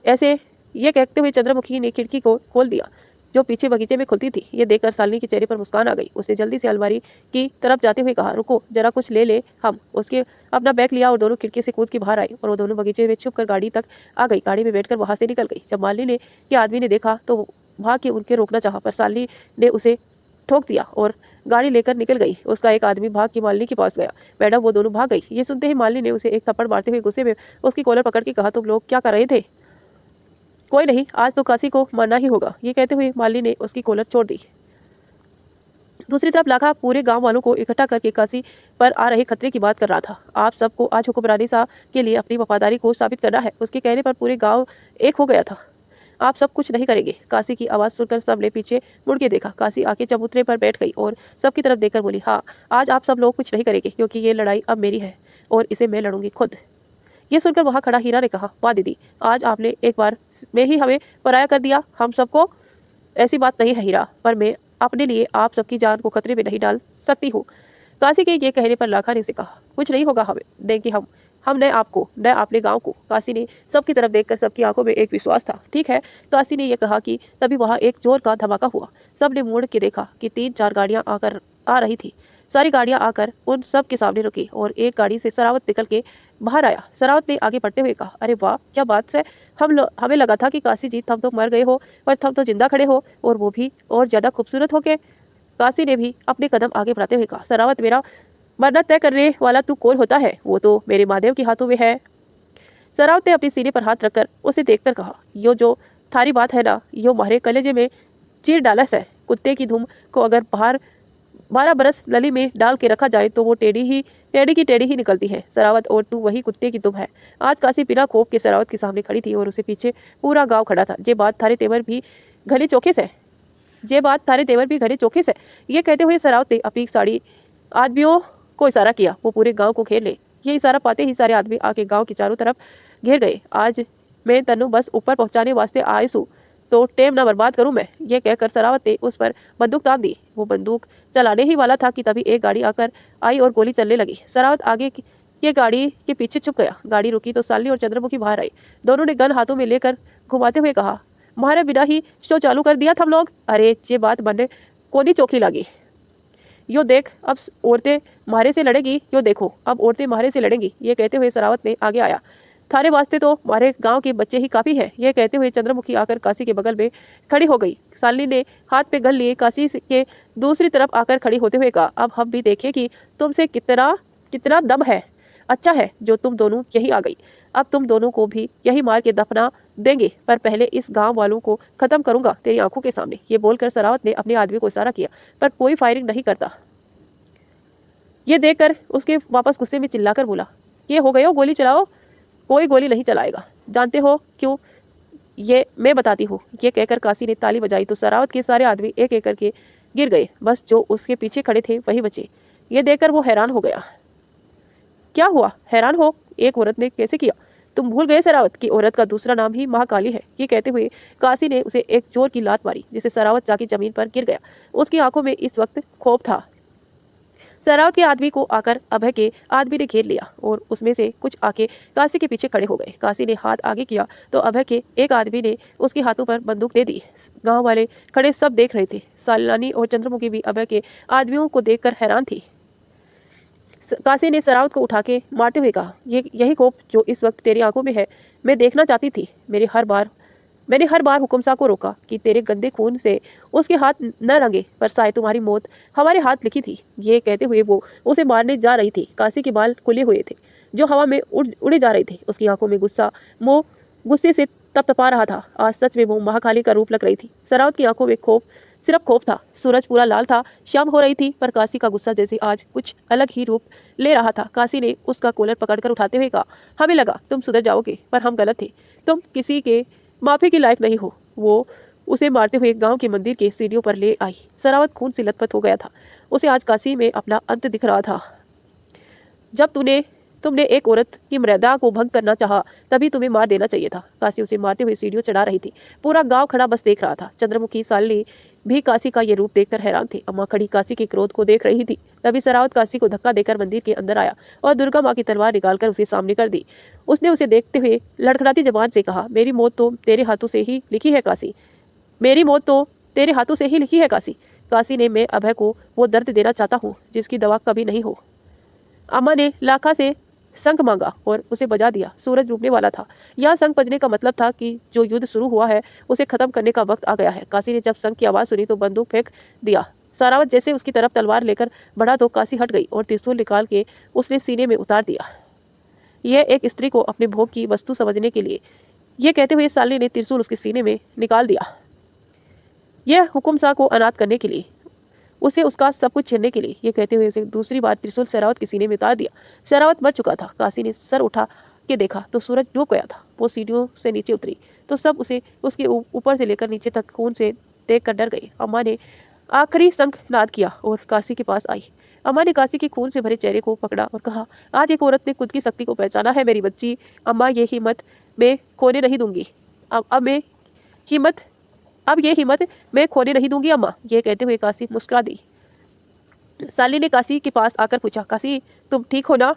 ऐसे ये कहते हुए चंद्रमुखी ने खिड़की को खोल दिया जो पीछे बगीचे में खुलती थी। ये देखकर सालिनी के चेहरे पर मुस्कान आ गई। उसने जल्दी से अलमारी की तरफ जाते हुए कहा, रुको जरा कुछ ले हम। उसके अपना बैग लिया और दोनों खिड़की से कूद के बाहर आए और वो दोनों बगीचे में छुप कर गाड़ी तक आ गई। गाड़ी में बैठकर वहां से निकल गई। जब मालिनी ने के आदमी ने देखा तो भाग के उनके रोकना चाहा, पर सालिनी ने उसे ठोक दिया और गाड़ी लेकर निकल गई। उसका एक आदमी भाग के मालिनी के पास गया। मैडम, वो दोनों भाग गई। ये सुनते ही मालिनी ने उसे एक थप्पड़ मारते हुए गुस्से में उसकी कॉलर पकड़ के कहा, तुम लोग क्या कर रहे थे? कोई नहीं, आज तो काशी को मरना ही होगा। ये कहते हुए माली ने उसकी कॉलर छोड़ दी। दूसरी तरफ लाखा पूरे गांव वालों को इकट्ठा करके काशी पर आ रहे खतरे की बात कर रहा था। आप सबको आज हुक्मरानी साहब के लिए अपनी वफादारी को साबित करना है। उसके कहने पर पूरे गांव एक हो गया था। आप सब कुछ नहीं करेंगे? काशी की आवाज़ सुनकर सबने पीछे मुड़ के देखा। काशी आके चबूतरे पर बैठ गई और सबकी तरफ देखकर बोली, हाँ, आज आप सब लोग कुछ नहीं करेंगे, क्योंकि ये लड़ाई अब मेरी है और इसे मैं लड़ूंगी खुद। ये सुनकर वहाँ खड़ा हीरा ने कहा, वाह दीदी, आज आपने एक बार में ही हमें पराया कर दिया हम सबको। ऐसी बात नहीं है हीरा, पर मैं अपने लिए आप सबकी जान को खतरे में नहीं डाल सकती हूँ। काशी के ये कहने पर लाखा ने उसे कहा, कुछ नहीं होगा, हमें देंगे हम न आपको न अपने गांव को। काशी ने सबकी तरफ देखकर सबकी आंखों में एक विश्वास था। ठीक है, काशी ने यह कहा कि तभी वहाँ एक जोर का धमाका हुआ। सब ने मुड़ के देखा कि 3-4 गाड़ियाँ आ रही थी। सारी गाड़ियां आकर उन सब के सामने रुकी और एक गाड़ी से सरावत निकल के बाहर आया। सरावत ने आगे बढ़ते हुए कहा, अरे वाह क्या बात है, हमें लगा था कि काशी जी तुम तो मर गए हो, पर तुम तो जिंदा खड़े हो, और वो भी और ज्यादा खूबसूरत हो के। काशी ने भी अपने कदम आगे बढ़ाते हुए कहा, सरावत मेरा मरना तय करने वाला तू कौन होता है? वो तो मेरे महादेव के हाथों में है। सरावत ने अपने सीने पर हाथ रखकर उसे देखकर कहा, यो जो थारी बात है ना, यो मारे कलेजे में चीर डाला है। कुत्ते की धूम को अगर बाहर 12 बरस नली में डाल के रखा जाए तो वो टेढ़ी की टेढ़ी ही निकलती है। सरावत, और तू वही कुत्ते की दुम है। आज काशी बिना खौफ के सरावत के सामने खड़ी थी और उसे पीछे पूरा गांव खड़ा था। ये बात थारे तेवर भी घने चौखे से ये कहते हुए सरावत ने अपनी साड़ी आदमियों को इशारा किया, वो पूरे गांव को घेर ले। ये इशारा पाते ही सारे आदमी आके गांव की चारों तरफ घेर गए। आज मैं तनु बस ऊपर पहुंचाने वास्ते आई हूँ, तो टेम ना बर्बाद करूं मैं। ये कहकर सरावत ने उस पर बंदूक तान दी। वो बंदूक चलाने ही वाला था कि तभी एक गाड़ी आकर आई और गोली चलने लगी। सरावत आगे ये गाड़ी के पीछे छुप गया। गाड़ी रुकी तो सालनी और चंद्रमुखी बाहर आई। दोनों ने गन हाथों में लेकर घुमाते हुए कहा, मारे बिना ही शो चालू कर दिया था हम लोग। अरे ये बात बनने कोनी चौकी लगी। यो देख अब औरतें मारे से लड़ेगी, यो देखो अब औरतें मारे से लड़ेंगी। ये कहते हुए सरावत ने आगे आया, थारे वास्ते तो हमारे गांव के बच्चे ही काफी हैं। यह कहते हुए चंद्रमुखी आकर काशी के बगल में खड़ी हो गई। सालनी ने हाथ पे गन लिए काशी के दूसरी तरफ आकर खड़ी होते हुए कहा, अब हम भी देखें कि तुमसे कितना दम है। अच्छा है जो तुम दोनों यही आ गई। अब तुम दोनों को भी यही मार के दफना देंगे, पर पहले इस गांव वालों को खत्म करूंगा तेरी आंखों के सामने। ये बोलकर सरावत ने अपने आदमी को इशारा किया, पर कोई फायरिंग नहीं करता। ये देखकर उसके वापस गुस्से में चिल्लाकर बोला, ये हो गए हो, गोली चलाओ। कोई गोली नहीं चलाएगा, जानते हो क्यों? ये मैं बताती हूँ। ये कहकर काशी ने ताली बजाई तो सरावत के सारे आदमी एक एक करके गिर गए। बस जो उसके पीछे खड़े थे वही बचे। ये देखकर वो हैरान हो गया। क्या हुआ? हैरान हो? एक औरत ने कैसे किया? तुम भूल गए सरावत की औरत का दूसरा नाम ही महाकाली है। ये कहते हुए काशी ने उसे एक जोर की लात मारी, जिससे सरावत जाके जमीन पर गिर गया। उसकी आंखों में इस वक्त खौफ था। सरावत के आदमी को आकर अभय के आदमी ने घेर लिया और उसमें से कुछ आके काशी के पीछे खड़े हो गए। काशी ने हाथ आगे किया तो अभय के एक आदमी ने उसके हाथों पर बंदूक दे दी। गांव वाले खड़े सब देख रहे थे। सालानी और चंद्रमुखी भी अभय के आदमियों को देखकर हैरान थी। काशी ने सरावत को उठा के मारते हुए कहा, यही खौफ जो इस वक्त तेरी आंखों में है मैं देखना चाहती थी। मैंने हर बार हुकुम शाह को रोका कि तेरे गंदे खून से उसके हाथ न रंगे, पर साए तुम्हारी मौत हमारे हाथ लिखी थी। ये कहते हुए वो उसे मारने जा रही थी। काशी के बाल खुले हुए थे जो हवा में उड़े जा रहे थे। उसकी आंखों में गुस्से से तपतपा रहा था। आज सच में वो महाकाली का रूप लग रही थी। सरावत की आंखों में सिर्फ खौफ था। सूरज पूरा लाल था, शाम हो रही थी, पर काशी का गुस्सा जैसे आज कुछ अलग ही रूप ले रहा था। काशी ने उसका कॉलर पकड़कर उठाते हुए कहा, हमें लगा तुम सुधर जाओगे, पर हम गलत थे। तुम किसी के माफी के लायक नहीं हो। वो उसे मारते हुए गांव के मंदिर के सीढ़ियों पर ले आई। सरावत खून से लथपथ हो गया था। उसे आज काशी में अपना अंत दिख रहा था। जब तुमने एक औरत की मर्यादा को भंग करना चाहा, तभी तुम्हें मार देना चाहिए था। काशी उसे मारते हुए सीढ़ियों चढ़ा रही थी। पूरा गांव खड़ा बस देख रहा था। चंद्रमुखी सालनी भी काशी का ये रूप देखकर हैरान थे। अम्मा खड़ी काशी के क्रोध को देख रही थी। तभी सरावत काशी को धक्का देकर मंदिर के अंदर आया और दुर्गा माँ की तलवार निकालकर उसे सामने कर दी। उसने उसे देखते हुए लड़खड़ाती जबान से कहा, मेरी मौत तो तेरे हाथों से ही लिखी है काशी। मेरी मौत तो तेरे हाथों से ही लिखी है काशी। काशी ने मैं अभय को वो दर्द देना चाहता हूँ जिसकी दवा कभी नहीं हो। अम्मा ने लाखा से शंख मांगा और उसे बजा दिया। सूरज डूबने वाला था। यह शंख बजने का मतलब था कि जो युद्ध शुरू हुआ है उसे खत्म करने का वक्त आ गया है। काशी ने जब शंख की आवाज़ सुनी तो बंदूक फेंक दिया। सरावत जैसे उसकी तरफ तलवार लेकर बढ़ा तो काशी हट गई और त्रिशूल निकाल के उसने सीने में उतार दिया। यह एक स्त्री को अपने भोग की वस्तु समझने के लिए। यह कहते हुए सालनी ने त्रिशूल उसके सीने में निकाल दिया। यह हुकुम शाह को अनाथ करने के लिए, उसे उसका सब कुछ छीनने के लिए। ये कहते हुए उसे दूसरी बार त्रिशूल सरावत के सीने में उतार दिया। सरावत मर चुका था। काशी ने सर उठा के देखा तो सूरज डूब गया था। वो सीढ़ियों से नीचे उतरी तो सब उसे उसके ऊपर से लेकर नीचे तक खून से देख कर डर गए। अम्मा ने आखिरी शंख नाद किया और काशी के पास आई। अम्मा ने काशी के खून से भरे चेहरे को पकड़ा और कहा, आज एक औरत ने खुद की शक्ति को पहचाना है मेरी बच्ची। अम्मा ये हिम्मत मैं खोने नहीं दूंगी। अब ये हिम्मत मैं खोने नहीं दूंगी अम्मा। ये कहते हुए काशी मुस्कुरा दी। साली ने काशी के पास आकर पूछा, काशी तुम ठीक हो ना?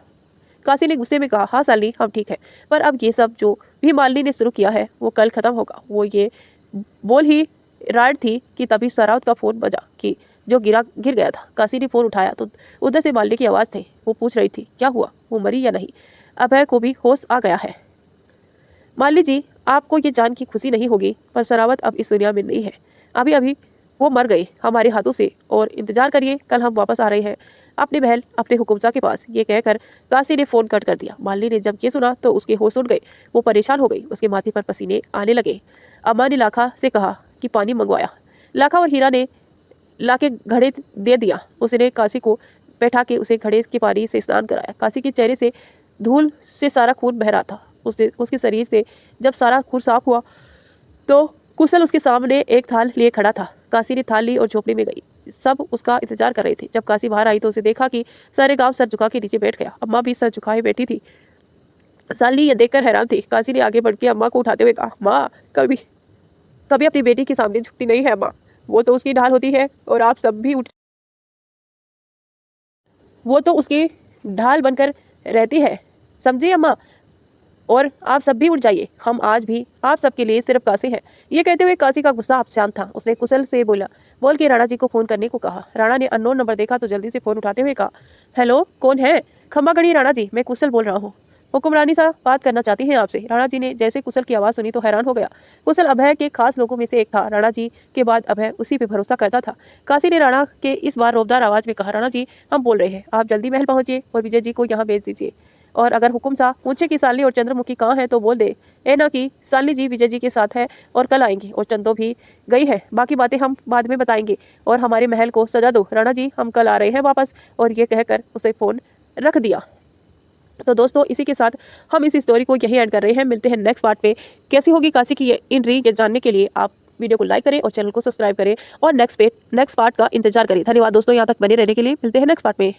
काशी ने गुस्से में कहा, हाँ साली हम ठीक है, पर अब ये सब जो भी मालिनी ने शुरू किया है वो कल खत्म होगा। वो ये बोल ही राड थी कि तभी सरावत का फोन बजा कि जो गिर गया था। काशी ने फ़ोन उठाया तो उधर से मालिनी की आवाज़ थी। वो पूछ रही थी क्या हुआ, वो मरी या नहीं। अभय को भी होश आ गया है। मालिनी जी, आपको ये जान की खुशी नहीं होगी पर सरावत अब इस दुनिया में नहीं है। अभी अभी वो मर गए हमारे हाथों से, और इंतजार करिए, कल हम वापस आ रहे हैं अपने महल अपने हुकुमजा के पास। ये कहकर काशी ने फ़ोन कट कर दिया। मालिनी ने जब ये सुना तो उसके होश उड़ गए। वो परेशान हो गई, उसके माथे पर पसीने आने लगे। अम्मा ने लाखा से कहा कि पानी मंगवाया। लाखा और हीरा ने लाके घड़े दे दिया। उसने काशी को बैठा के उसे घड़े के पानी से स्नान कराया। काशी के चेहरे से धूल से सारा खून बह रहा था। उसके शरीर से जब सारा खून साफ हुआ तो कुशल उसके सामने एक थाल लिए खड़ा था। काशी ने थाल ली और झोपड़ी में गई। सब उसका इंतजार कर रहे थे। जब काशी बाहर आई तो उसे देखा कि सारे गांव सर झुका के नीचे बैठ गया। अम्मा भी सर झुकाए बैठी थी। साली ये देखकर हैरान थी। काशी ने आगे बढ़ के अम्मा को उठाते हुए कहा, माँ कभी कभी अपनी बेटी के सामने झुकती नहीं है माँ, वो तो उसकी ढाल होती है और आप सब भी वो तो उसकी ढाल बनकर रहती है, समझी अम्मा, और आप सब भी उठ जाइए, हम आज भी आप सबके लिए सिर्फ काशी हैं। ये कहते हुए काशी का गुस्सा अब शांत था। उसने कुशल से बोल के राणा जी को फ़ोन करने को कहा। राणा ने अननोन नंबर देखा तो जल्दी से फ़ोन उठाते हुए कहा, हेलो कौन है। खम्मा गढ़ी राणा जी, मैं कुशल बोल रहा हूँ। हुक्मरानी साहब बात करना चाहती हैं आपसे। राणा जी ने जैसे कुशल की आवाज़ सुनी तो हैरान हो गया। कुशल अभय के खास लोगों में से एक था। राणा जी के बाद अभय उसी पे भरोसा करता था। काशी ने राणा के इस बार रोबदार आवाज़ में कहा, राणा जी हम बोल रहे हैं, आप जल्दी महल पहुँचिए और विजय जी को यहाँ भेज दीजिए। और अगर हुकुम सा पूछे कि सालनी और चंद्रमुखी कहाँ है तो बोल दे ए ना कि सालनी जी विजय जी के साथ है और कल आएंगी, और चंदो भी गई है, बाकी बातें हम बाद में बताएंगे, और हमारे महल को सजा दो राणा जी, हम कल आ रहे हैं वापस। और ये कहकर उसे फ़ोन रख दिया। तो दोस्तों इसी के साथ हम इस स्टोरी को यही एंड कर रहे हैं। मिलते हैं नेक्स्ट पार्ट पे। कैसी होगी काशी की ये एंट्री, ये जानने के लिए आप वीडियो को लाइक करें और चैनल को सब्सक्राइब करें और नेक्स्ट पार्ट का इंतजार करें। धन्यवाद दोस्तों यहाँ तक बने रहने के लिए। मिलते हैं नेक्स्ट पार्ट में।